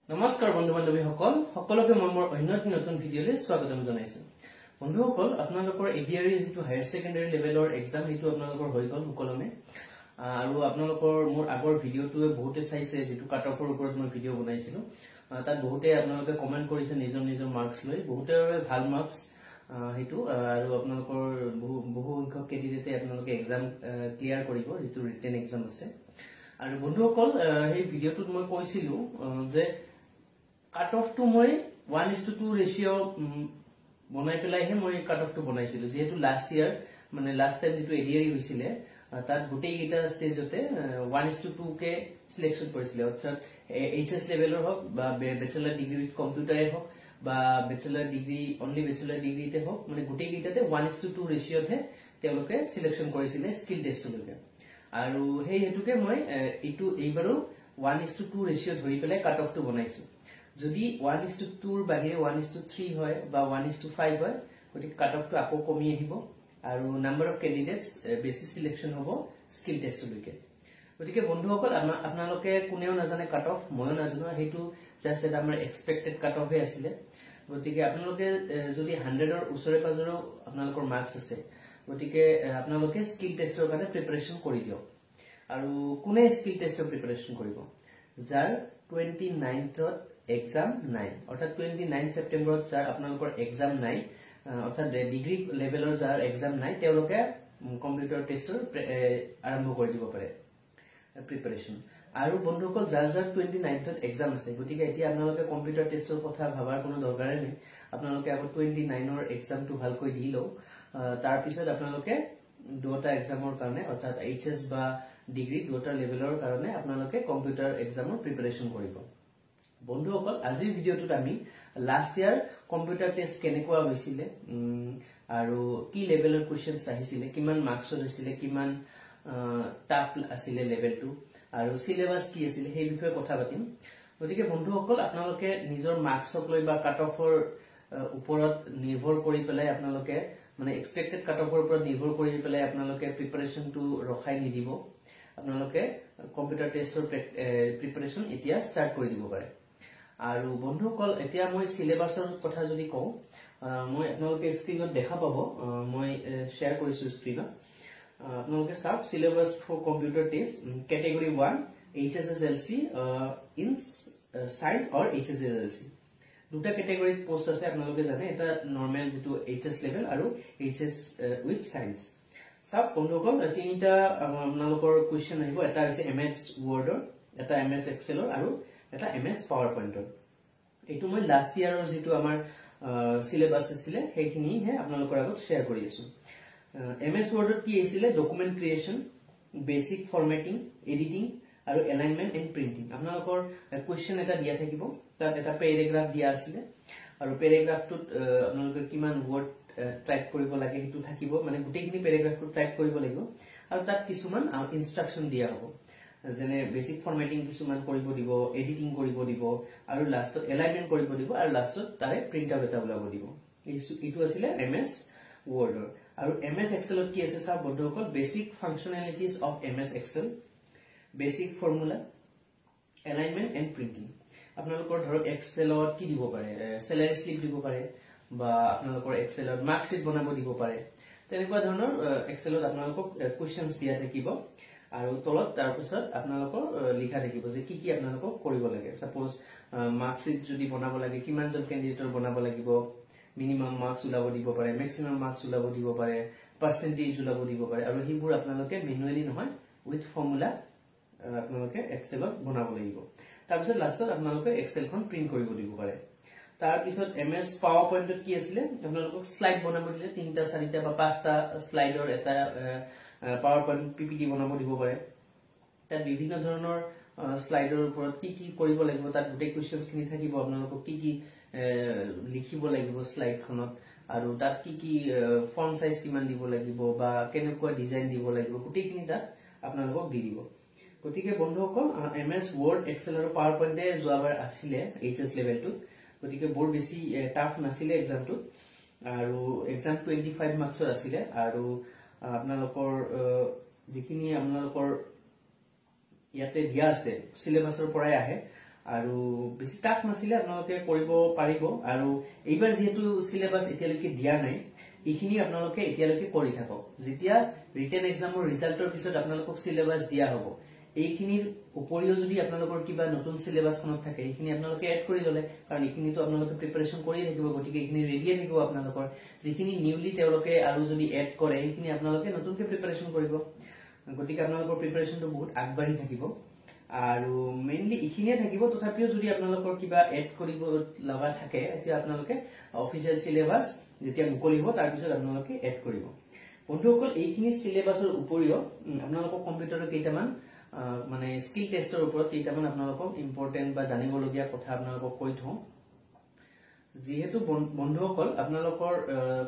নমস্কাৰ বন্ধু বান্ধৱীসকল সকলোকে মই মোৰ অন্য নতুন ভিডিঅ'লৈ স্বাগতম জনাইছো। বন্ধুসকল আপোনালোকৰ এডিআৰই যেটো হায়াৰ সেকেন্ডাৰী লেভেলৰ এক্সাম হেতু আপোনালোকৰ হৈ গল সকলোমে আৰু আপোনালোকৰ মোৰ আগৰ ভিডিঅ'টোৱে বহুতে চাইছে যেটো কাট অফৰ ওপৰত মই ভিডিঅ' বনাইছিলো তাত বহুতে আপোনালোকে কমেন্ট কৰিছে নিজৰ মাৰ্কস লৈ বহুতেৰ ভাল মাৰ্কস হেতু আৰু আপোনালোকৰ বহু সংখ্যক কেণ্ডিডেটে আপোনালোকে এক্সাম ক্লিয়াৰ কৰিব যেটো ৰিটেন এক্সাম আছে আৰু বন্ধুসকল এই ভিডিঅ'টোত মই কৈছিলো যে কাট অফ টু মই 1:2 ৰেশিও বনাই পেলাইহে মই কাট অফ টু বনাইছিলো যেহেতু লাষ্ট ইয়াৰ মানে লাষ্ট টাইম যেটো এডিআৰই হৈছিলে তাত গোটেই গিটা ষ্টেজতে 1:2 কে সিলেকশন কৰিছিলে অৰ্থাৎ এইচএস লেভেলৰ হক বা ব্যাচেলাৰ ডিগ্ৰী উইথ কম্পিউটাৰে হক বা ব্যাচেলাৰ ডিগ্ৰী অনলি ব্যাচেলাৰ ডিগ্ৰীতে হক মানে গোটেই গিটাতে 1:2 ৰেশিওতে তেওঁলোকে সিলেকশন কৰিছিলে স্কিল টেষ্টলৈকে আৰু সেই হেতুকে মই এইবাৰো 1:2 ৰেশিও ধৰি পেলাই কাট অফ টু বনাইছো যদি 1:2 ৰ বাহিৰে 1:3 হয় বা 1:5 হয় গতিকে কাট অফ টু আকৌ কমি আহিব আৰু নাম্বাৰ অফ ক্যান্ডিডেটস বেছি সিলেকশন হ'ব স্কিল টেষ্টলৈকে গতিকে বন্ধুসকল আপোনালোকে কোনেও নাজানে কাট অফ ময়ো নাজানো হেতু জাস্ট এটা আমাৰ এক্সপেক্টেড কাট অফ হে আছিল গতিকে আপোনালোকে যদি 100 ৰ ওচৰে পাজৰে আপোনালোকৰ মাৰ্কস আছে গতিকে আপোনালোকে স্কিল টেষ্টৰ কাৰণে প্ৰিপাৰেচন কৰি দিয়ক আৰু কোনে স্কিল টেষ্টৰ প্ৰিপাৰেচন কৰিব যাৰ 29th এক্সাম নাই অৰ্থাৎ 29 সেপ্টেম্বৰত যাৰ আপোনালোকৰ এক্সাম নাই অৰ্থাৎ ডিগ্ৰী লেভেলৰ যাৰ এক্সাম নাই তেওঁলোকে কম্পিউটাৰ টেষ্টৰ আৰম্ভ কৰি দিব পাৰে প্ৰিপাৰেচন আৰু বন্ধুসকল যাৰ 29th এক্সাম আছে গতিকে এতিয়া আপোনালোকে কম্পিউটাৰ টেষ্টৰ কথা ভাবাৰ কোনো দৰকাৰে নাই আপোনালোকে আকৌ 29 ৰ এক্সামটো ভালকৈ দি লও তাৰ পিছত আপোনালোকে দুটা এক্সামৰ কাৰণে অৰ্থাৎ এইচএস বা ডিগ্ৰী দুটা লেভেলৰ কাৰণে আপোনালোকে কম্পিউটাৰ এক্সামৰ প্ৰিপাৰেচন কৰিব বন্ধুসকল আজিৰ ভিডিঅ'টোত আমি লাষ্ট ইয়াৰ কম্পিউটাৰ টেষ্ট কেনেকুৱা হৈছিল আৰু কি লেভেলৰ কোৱেশ্চনছ আহিছিল কিমান মাৰ্কছৰ হৈছিল কিমান টাফ আছিল লেভেলটো আৰু সিলেবাস কি আছিল সেই বিষয়ে কথা পাতিম গতিকে বন্ধুসকল আপোনালোকে নিজৰ মাৰ্কছক লৈ বা কাট অফৰ ওপৰত নিৰ্ভৰ কৰি পেলাই আপোনালোকে মানে এক্সপেক্টেড কাট অফৰ ওপৰত নিৰ্ভৰ কৰি পেলাই আপোনালোকে প্ৰিপাৰেচনটো ৰখাই নিদিব আপোনালোকে কম্পিউটাৰ টেষ্টৰ প্ৰিপাৰেচন এতিয়া ষ্টাৰ্ট কৰি দিব পাৰে আৰু বন্ধুসকল এতিয়া মই সিলেবাসৰ কথা যদি কওঁ মই আপোনালোকে স্ক্ৰিনত দেখা পাব মই শেয়াৰ কৰিছো স্ক্ৰিনত আপোনালোকে চাওক syllabus for computer test category 1 HSLC in science or HSLC দুটা ক্যাটেগৰিত পোষ্ট আছে আপোনালোকে জানে এটা নৰমাল যেটো এইচএস লেভেল আৰু এইচএস উইথ সায়েন্স সব বন্ধুসকল তিনিটা আপোনালোকৰ কোৱেশ্চন আহিব এটা হৈছে এমএস ওয়াৰ্ডৰ এটা এমএস এক্সেলৰ আৰু এটা এমএস পাৱাৰ পইণ্টৰ এটো মই লাষ্ট ইয়াৰৰ যেটো আমাৰ সিলেবাস আছিল সেইখিনি হে আপোনালোকৰ আগত শেয়াৰ কৰি আছো এমএস ওয়াৰ্ডত কি আছিল document creation basic formatting editing আৰু এলাইনমেন্ট এণ্ড প্ৰিন্টিং আপোনালোকৰ কোৱেশ্চন এটা দিয়া থাকিব তাত এটা পেৰাগ্ৰাফ দিয়া আছিল আৰু পেৰাগ্ৰাফটোত আপোনালোকৰ কিমান ওয়াৰ্ড টাইপ কৰিব লাগে হেতু থাকিব মানে গুটেইখিনি পেৰাগ্ৰাফটো টাইপ কৰিব লাগিব আৰু তাত কিছুমান ইনষ্ট্ৰাকচন দিয়া হ'ব যেনে বেসিক ফৰমেটিং কিছুমান কৰিব দিব এডিটিং কৰিব দিব আৰু লাষ্টত এলাইনমেন্ট কৰিব দিব আৰু লাষ্টত তাৰে প্ৰিন্ট আউট এটা ওলাব দিব ইটো আছিল এমএস ওয়াৰ্ডৰ আৰু এমএস এক্সেলত কি আছে সব বন্ধুসকল basic functionalities of MS Excel basic formula alignment and printing আপোনালোকৰ ধৰক এক্সেলত কি দিব পাৰে স্যালাৰি স্লিপ দিব পাৰে বা আপোনালোকৰ এক্সেলত মাৰ্কশিট বনাব দিব পাৰে তেনেকুৱা ধৰণৰ এক্সেলত আপোনালোকক কোৱেশ্চনছ দিয়া থাকিব আৰু তলত তাৰ পিছত আপোনালোকৰ লিখা থাকিব যে কি কি আপোনালোকক কৰিব লাগে সাপোজ মাৰ্কশিট যদি বনাব লাগে কিমান জন ক্যান্ডিডেটৰ বনাব লাগিব মিনিমাম মাৰ্কস ওলাব দিব পাৰে ম্যাক্সিমাম মাৰ্কস ওলাব দিব পাৰে পাৰ্সেন্টেজ ওলাব দিব পাৰে আৰু হিবোৰ আপোনালোকে ম্যানুয়ালি নহয় উইথ ফৰ্মুলা আপোনালোকে এক্সেলত বনাব লাগিব তাৰ পিছত লাষ্টত আপোনালোকে এক্সেলখন প্ৰিন্ট কৰিব দিব পাৰে তাৰ পিছত এমএস পাৱাৰ পইণ্টত কি আছিল আপোনালোকক স্লাইড বনাব দিলে 3টা 4টা বা 5টা স্লাইডৰ এটা পাৱাৰ পইণ্ট পিপিটি বনাব দিব পাৰে তাত বিভিন্ন ধৰণৰ স্লাইডৰ ওপৰত কি কি কৰিব লাগিব তাত গোটেই কোৱেশ্চনছ খিনি থাকিব আপোনালোকক কি কি লিখিব লাগিব স্লাইডখনত আৰু তাত কি কি ফন্ট সাইজ কিমান দিব লাগিব বা কেনেকুৱা ডিজাইন দিব লাগিব গোটেইখিনি তাত আপোনালোকক দি দিব গতিকে বন্ধুসকল এমএস ওয়াৰ্ড এক্সেল আৰু পাৱাৰ পইণ্টে যোৱাবাৰ আছিল এইচএস লেভেলটো গতিকে বৰ বেছি টাফ নাছিল এক্সামটো আৰু এক্সাম 25 মাৰ্কছৰ আছিল আৰু আপোনালোকৰ যিখিনি আপোনালোকৰ ইয়াতে দিয়া আছে সিলেবাসৰ পৰাই আহে আৰু বেছি টাফ নাছিলে আপোনালোকে কৰিব পাৰিব আৰু এইবাৰ যেহেতু সিলেবাস এতিয়ালৈকে দিয়া নাই এইখিনি আপোনালোকে এতিয়ালৈকে কৰি থাকক যেতিয়া ৰিটেন এক্সামৰ ৰিজাল্টৰ পিছত আপোনালোকক সিলেবাস দিয়া হ'ব এইখিনিৰ উপৰিও যদি আপোনালোকৰ কিবা নতুন সিলেবাসখনত থাকে এইখিনি আপোনালোকে এড কৰি ললে কাৰণ এইখিনিতো আপোনালোকে প্ৰিপাৰেচন কৰি থাকিব গতিকে এইখিনি ৰেডিয়ে থাকিব আপোনালোকৰ যিখিনি নিউলি তেওঁলোকে আৰু যদি এড কৰে এইখিনি আপোনালোকে নতুনকে প্ৰিপাৰেচন কৰিব গতিকে আপোনালোকৰ প্ৰিপাৰেচনটো বহুত আগবাঢ়ি থাকিব আৰু মেইনলি এইখিনিয়ে থাকিব তথাপিও যদি আপোনালোকৰ কিবা এড কৰিব লগা থাকে এতিয়া আপোনালোকে অফিচিয়েল সিলেবাস যেতিয়া মুকলি হ'ব তাৰ পিছত আপোনালোকে এড কৰিব বন্ধুসকল এইখিনি সিলেবাসৰ উপৰিও আপোনালোকৰ কম্পিউটাৰৰ কেইটামান মানে স্কিল টেষ্টৰ ওপৰত কেইটামান আপোনালোকক ইম্পৰ্টেন্ট বা জানিবলগীয়া কথা আপোনালোকক কৈ থওঁ যেহেতু বন্ধুসকল আপোনালোকৰ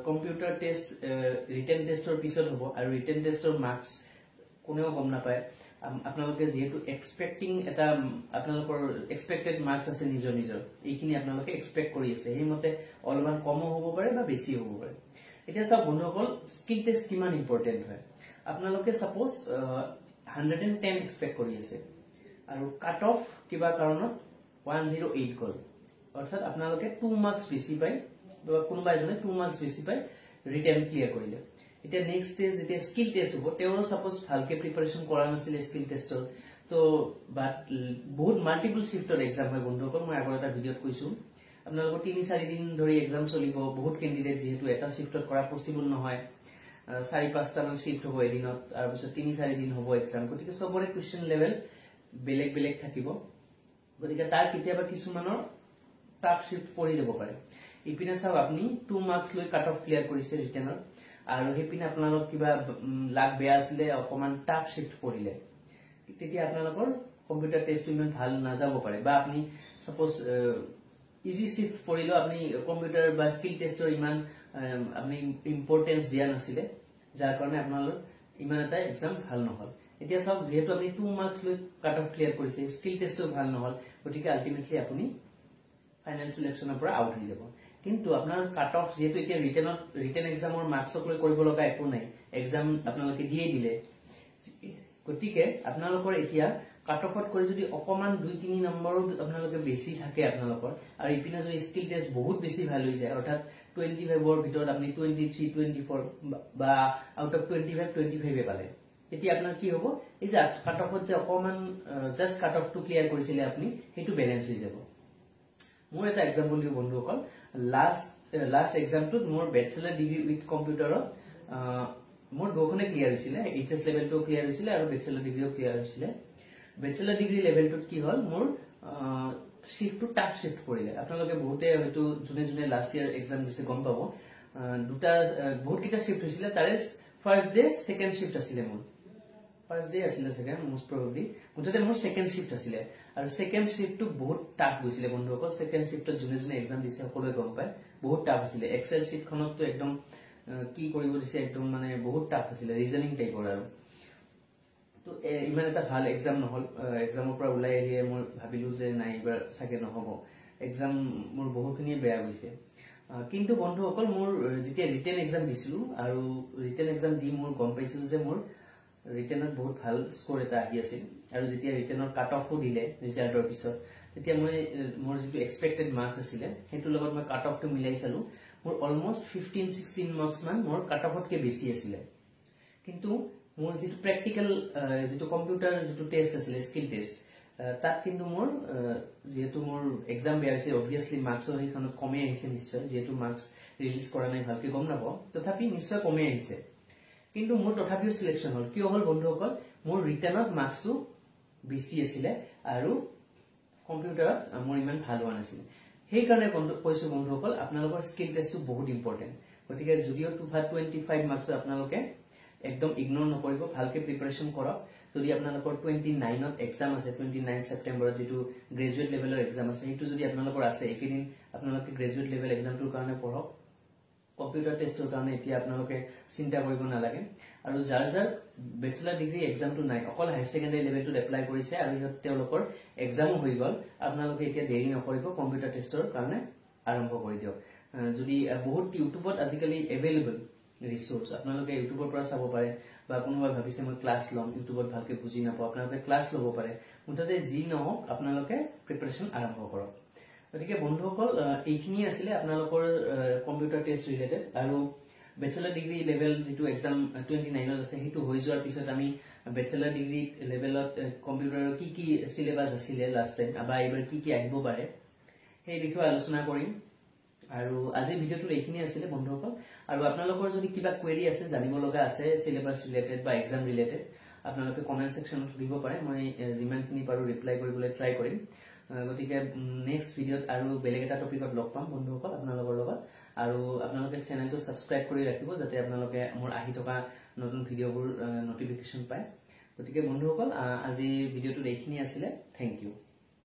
কম্পিউটাৰ টেষ্ট ৰিটেন টেষ্টৰ পিছত হ'ব আৰু ৰিটেন টেষ্টৰ মাৰ্কস কোনেও গম নাপায় আপোনালোকে যেহেতু এক্সপেক্টিং এটা আপোনালোকৰ এক্সপেক্টেড মাৰ্কস আছে নিজৰ নিজৰ এইখিনি আপোনালোকে এক্সপেক্ট কৰি আছে সেইমতে অলপমান কমো হ'ব পাৰে বা বেছি হ'ব পাৰে এতিয়া সব বন্ধুসকল স্কিল টেষ্ট কিমান ইম্পৰ্টেন্ট হয় আপোনালোকে সাপোজ 110 এক্সপেক্ট কৰি আছে আৰু কাট অফ কিবা কাৰণত 108 গল অৰ্থাৎ আপোনালোকে 2 মাৰ্কস বেছি পাই বা কোনোবা এজনে 2 মাৰ্কস বেছি পাই ৰিটেন ক্লিয়াৰ কৰিলে এটা নেক্সট স্টেজ যেতিয়া স্কিল টেষ্ট হ'ব তেও সাপোজ ভালকে প্ৰিপাৰেচন কৰা নাছিল স্কিল টেষ্টৰ তো বাট বহুত মাল্টিপল শিফটৰ এক্সাম হয় বন্ধুসকল মই আগৰ এটা ভিডিঅত কৈছো আপোনালোকৰ 3-4 দিন ধৰি এক্সাম চলিব বহুত ক্যান্ডিডেট যেহেতু এটা শিফটত কৰা পসিবল নহয় 4-5টা মান শিফট হ'ব এদিনত আৰু পিছত 3-4 দিন হ'ব এক্সাম গতিকে সবৰে কোৱেশ্চন লেভেল বেলেগ বেলেগ থাকিব গতিকে তাৰ কেতিয়াবা কিছুমানৰ টাফ শিফট পৰি যাব পাৰে ইপিনে চাও আপুনি 2 মাৰ্কস লৈ কাট অফ ক্লিয়াৰ কৰিছে ৰিটেনৰ আৰু হেপিনে আপোনালোক কিবা লাগ বেয়া আছিল অকমান টাফ শিফট পৰিলে তেতিয়া আপোনালোকৰ কম্পিউটাৰ টেষ্ট ইমান ভাল নাযাব পাৰে বা আপুনি সাপোজ ইজি শিফট পৰিলো আপুনি কম্পিউটাৰ বা স্কিল টেষ্টৰ ইমান আপনি ইম্পৰ্টেন্স দিয়া নাছিলে যাৰ কাৰণে আপোনালোক ইমান এটা এক্সাম ভাল নহল এতিয়া সব যেহেতু আপুনি 2 মাৰ্কস লৈ কাট অফ ক্লিয়াৰ কৰিছে স্কিল টেষ্টও ভাল নহল গতিকে আলটিমেটলি আপুনি ফাইনাল সিলেকশনৰ পৰা আউট হৈ যাব কিন্তু আপোনাৰ কাট অফ যেহেতু এতিয়া ৰিটেন এক্সামৰ মাৰ্কসক লৈ কৰিব লগা একো নাই এক্সাম আপোনালোকে দিয়ে দিলে গতিকে আপোনালোকৰ এতিয়া কাট অফত কৰি যদি অকমান 2-3 নম্বৰো আপোনালোকে বেছি থাকে আপোনালোকৰ আৰু ইপিনে যদি স্কিল টেষ্ট বহুত বেছি ভাল হৈ যায় অৰ্থাৎ 25 ৰ ভিতৰত আপুনি 23-24 বা আউট অফ 25 পালে এতিয়া আপোনাৰ কি হ'ব এই যে কাট অফত যে অকমান জাস্ট কাট অফটো ক্লিয়াৰ কৰিছিলে আপুনি হেতু ব্যালেন্স হৈ যাব মোৰ এটা এক্সাম্পল দিও বন্ধুসকল লাষ্ট এক্সামটোত মোৰ ব্যাচেলৰ ডিগ্ৰী উইথ কম্পিউটাৰত মোৰ দুখনে ক্লিয়াৰ হৈছিলে এইচএস লেভেলটো ক্লিয়াৰ হৈছিলে আৰু ব্যাচেলৰ ডিগ্ৰীও ক্লিয়াৰ হৈছিলে ব্যাচেলৰ ডিগ্ৰী লেভেলটোত কি হল মোৰ শিফট টু টাফ শিফট পৰিলে আপোনালোকে বহুতে হয়তো জুনে লাষ্ট ইয়াৰ এক্সাম দিছে গম পাব দুটা বহুত কিটা শিফট হৈছিলে তাৰে ফাৰ্স্ট ডে সেকেন্ড শিফট আছিল মোৰ ফাৰ্স্ট ডে আছিল সেকেন্ড মোস্ট প্ৰবাবলি মুঠতে মোৰ সেকেন্ড শিফট আছিল আৰু সেকেন্ড শিফটটো বহুত টাফ গৈছিল বন্ধুসকল সেকেন্ড শিফটত জুনে এক্সাম দিছে সকলোৱে গম পায় বহুত টাফ আছিল এক্সেল শিটখনতো একদম কি কৰিব দিছে একদম মানে বহুত টাফ আছিল ৰিজনিং টাইপৰ আৰু তো ইমান এটা ভাল এক্সাম নহল এক্সামৰ পৰা ওলাই আহিয়ে মই ভাবিলো যে নাই এবাৰ সাকে নহব এক্সাম মোৰ বহুখিনি বেয়া গৈছে কিন্তু বন্ধুসকল মোৰ যেতিয়া ৰিটেন এক্সাম দিছিলো আৰু ৰিটেন এক্সাম দি মোৰ গম পাইছিল যে মোৰ ৰিটেনত বহুত ভাল স্কোৰ এটা আহি আছিল আৰু যেতিয়া ৰিটেনৰ কাট অফও দিলে ৰিজাল্টৰ পিছত তেতিয়া মই মোৰ যেটো এক্সপেক্টেড মাৰ্কস আছিল হেতু লগত মই কাট অফটো মিলাই চালো মোৰ অলমোস্ট 15-16 মাৰ্কস মান মোৰ কাট অফতকে বেছি আছিল কিন্তু মোৰ যেটো প্ৰ্যাকটিক্যাল যেটো কম্পিউটাৰ যেটো টেষ্ট আছিল স্কিল টেষ্ট তাত কিন্তু মোৰ যেহেতু মোৰ এক্সাম বেয়া হৈছে অবভিয়াসলি মাৰ্কসৰ হেখনত কমে আহিছে নিশ্চয় যেহেতু মাৰ্কস ৰিলিজ কৰা নাই ভালকে গম নাপাও তথাপি নিশ্চয় কমে আহিছে কিন্তু মোৰ তথাপিও সিলেকশন হল কিয় হল বন্ধুসকল মোৰ ৰিটেনত মাৰ্কসটো বেছি আছিল আৰু কম্পিউটাৰত মোৰ ইমান ভাল হোৱা নাছিল সেই কাৰণে কৈছো বন্ধুসকল আপোনালোকৰ স্কিল টেষ্টটো বহুত ইম্পৰ্টেন্ট গতিকে যদিও 25 মাৰ্কস আপোনালোকে একদম ইগনোৰ নকৰিব ভালকে প্ৰিপাৰেচন কৰক যদি আপোনালোকৰ 29ত এক্সাম আছে 29 সেপ্টেম্বৰত যেটো গ্ৰেজুৱেট লেভেলৰ এক্সাম আছে হেতু যদি আপোনালোকৰ আছে একেদিন আপোনালোকে গ্ৰেজুৱেট লেভেল এক্সামটোৰ কাৰণে পঢ়ক কম্পিউটাৰ টেষ্টৰ কাৰণে এতিয়া আপোনালোকে চিন্তা কৰিব নালাগে আৰু যাৰ ব্যাচেলৰ ডিগ্ৰী এক্সামটো নাই অকল হায়াৰ সেকেন্ডাৰী লেভেলটোত এপ্লাই কৰিছে আৰু তেওঁলোকৰ এক্সামো হৈ গল আপোনালোকে এতিয়া দেৰি নকৰিব কম্পিউটাৰ টেষ্টৰ কাৰণে আৰম্ভ কৰি দিয়ক যদি বহুত ইউটিউবত আজিকালি এভেইলেবল ৰিসোৰ্স আপোনালোকে ইউটিউবৰ পৰা চাব পাৰে বা কোনোবাই ভাবিছে মই ক্লাছ লম ইউটিউবত ভালকে বুজি নাপাওঁ আপোনালোকে ক্লাছ ল'ব পাৰে মুঠতে যি নহওক আপোনালোকে প্ৰিপাৰেচন আৰম্ভ কৰক গতিকে বন্ধুসকল এইখিনি আছিল আপোনালোকৰ কম্পিউটাৰ টেষ্ট ৰিলেটেড আৰু বেচেলাৰ ডিগ্ৰী লেভেল যেটো এক্সাম 29 আছে হেতু হৈ যোৱাৰ পিছত আমি বেচেলাৰ ডিগ্ৰী লেভেলত কম্পিউটাৰৰ কি সিলেবাস আছিল লাষ্ট টাইম আবা এবাৰ কি আহিব পাৰে সেই বিষয়ে আলোচনা কৰিম আৰু আজি ভিডিওটো এইখিনি আছিল বন্ধুসকল আৰু আপোনালোকৰ যদি কিবা কোৱেৰি আছে জানিব লগা আছে সিলেবাস ৰিলেটেড বা এক্সাম ৰিলেটেড আপোনালোকে কমেন্ট সেকশনত দিব পাৰে মই যিমানখিনি পাৰো ৰিপ্লাই কৰিবলৈ ট্ৰাই কৰিম গতিকে নেক্সট ভিডিওত আৰু বেলেগ এটা টপিকত লগ পাম বন্ধুসকল আপোনালোকৰ লগত আৰু আপোনালোকে চেনেলটো সাবস্ক্ৰাইব কৰি ৰাখিব যাতে আপোনালোকে মোৰ আহি থকা নতুন ভিডিওবোৰ নটিফিকেশন পায় গতিকে বন্ধুসকল আজি ভিডিওটো এইখিনি আছিল থ্যাংক ইউ